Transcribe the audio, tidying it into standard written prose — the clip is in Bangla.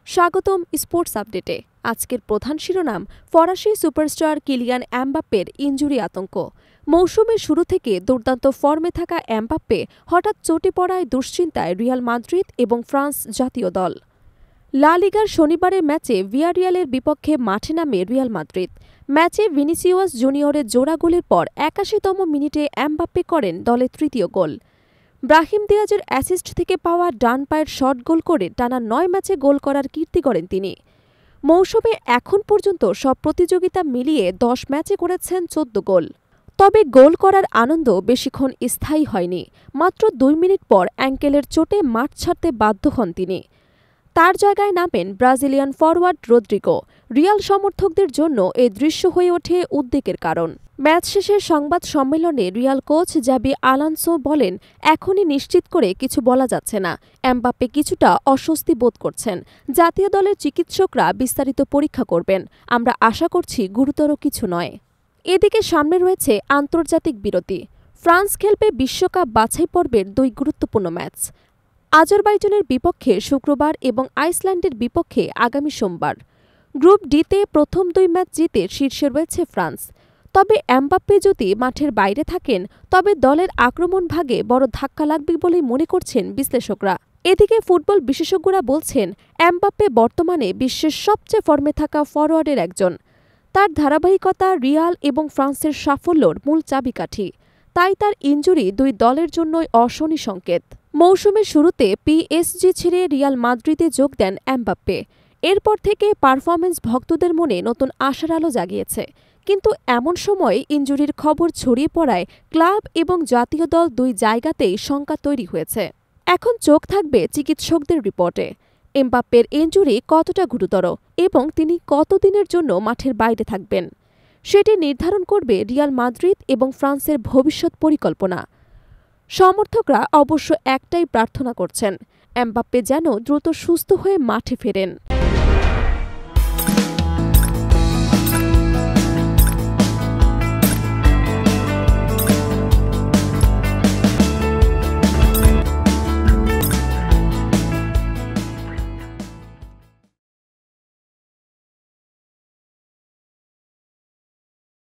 স্বাগতম স্পোর্টস আপডেটে। আজকের প্রধান শিরোনাম, ফরাসি সুপারস্টার কিলিয়ান এমবাপ্পের ইনজুরি আতঙ্ক। মৌসুমের শুরু থেকে দুর্দান্ত ফর্মে থাকা এমবাপ্পে হঠাৎ চোটে পড়ায় দুশ্চিন্তায় রিয়াল মাদ্রিদ এবং ফ্রান্স জাতীয় দল। লা লিগার শনিবারের ম্যাচে ভিয়ারিয়ালের বিপক্ষে মাঠে নামে রিয়াল মাদ্রিদ। ম্যাচে ভিনিসিয়াস জুনিয়রের জোড়া গোলের পর ৮১তম মিনিটে এমবাপ্পে করেন দলের তৃতীয় গোল। ব্রাহিম দিয়াজের অ্যাসিস্ট থেকে পাওয়া ডান পায়ের শট গোল করে টানা ৯ ম্যাচে গোল করার কীর্তি করেন তিনি। মৌসুমে এখন পর্যন্ত সব প্রতিযোগিতা মিলিয়ে ১০ ম্যাচে করেছেন ১৪ গোল। তবে গোল করার আনন্দ বেশিক্ষণ স্থায়ী হয়নি। মাত্র ২ মিনিট পর অ্যাঙ্কেলের চোটে মাঠ ছাড়তে বাধ্য হন তিনি। তার জায়গায় নামেন ব্রাজিলিয়ান ফরোয়ার্ড রদ্রিগো। রিয়াল সমর্থকদের জন্য এই দৃশ্য হয়ে ওঠে উদ্বেগের কারণ। ম্যাচ শেষে সংবাদ সম্মেলনে রিয়াল কোচ জাবি আলোনসো বলেন, এখনই নিশ্চিত করে কিছু বলা যাচ্ছে না। এমবাপ্পে কিছুটা অস্বস্তি বোধ করছেন। জাতীয় দলের চিকিৎসকরা বিস্তারিত পরীক্ষা করবেন। আমরা আশা করছি গুরুতর কিছু নয়। এদিকে সামনে রয়েছে আন্তর্জাতিক বিরতি। ফ্রান্স খেলবে বিশ্বকাপ বাছাই পর্বের ২ গুরুত্বপূর্ণ ম্যাচ। আজারবাইজানের বিপক্ষে শুক্রবার এবং আইসল্যান্ডের বিপক্ষে আগামী সোমবার। গ্রুপ ডিতে প্রথম ২ ম্যাচ জিতে শীর্ষে রয়েছে ফ্রান্স। তবে এমবাপ্পে যদি মাঠের বাইরে থাকেন তবে দলের আক্রমণ ভাগে বড় ধাক্কা লাগবে বলেই মনে করছেন বিশ্লেষকরা। এদিকে ফুটবল বিশেষজ্ঞরা বলছেন, এমবাপ্পে বর্তমানে বিশ্বের সবচেয়ে ফর্মে থাকা ফরোয়ার্ডের একজন। তার ধারাবাহিকতা রিয়াল এবং ফ্রান্সের সাফল্যর মূল চাবিকাঠি। তাই তার ইনজুরি ২ দলের জন্যই অশনি সংকেত। মৌসুমের শুরুতে পিএসজি ছেড়ে রিয়াল মাদ্রিদে যোগ দেন এমবাপ্পে। এরপর থেকে পারফরম্যান্স ভক্তদের মনে নতুন আশার আলো জাগিয়েছে। কিন্তু এমন সময় ইনজুরির খবর ছড়িয়ে পড়ায় ক্লাব এবং জাতীয় দল ২ জায়গাতেই শঙ্কা তৈরি হয়েছে। এখন চোখ থাকবে চিকিৎসকদের রিপোর্টে। এমবাপ্পের ইনজুরি কতটা গুরুতর এবং তিনি কতদিনের জন্য মাঠের বাইরে থাকবেন, সেটি নির্ধারণ করবে রিয়াল মাদ্রিদ এবং ফ্রান্সের ভবিষ্যৎ পরিকল্পনা। সমর্থকরা অবশ্য একটাই প্রার্থনা করছেন, এমবাপ্পে যেন দ্রুত সুস্থ হয়ে মাঠে ফেরেন।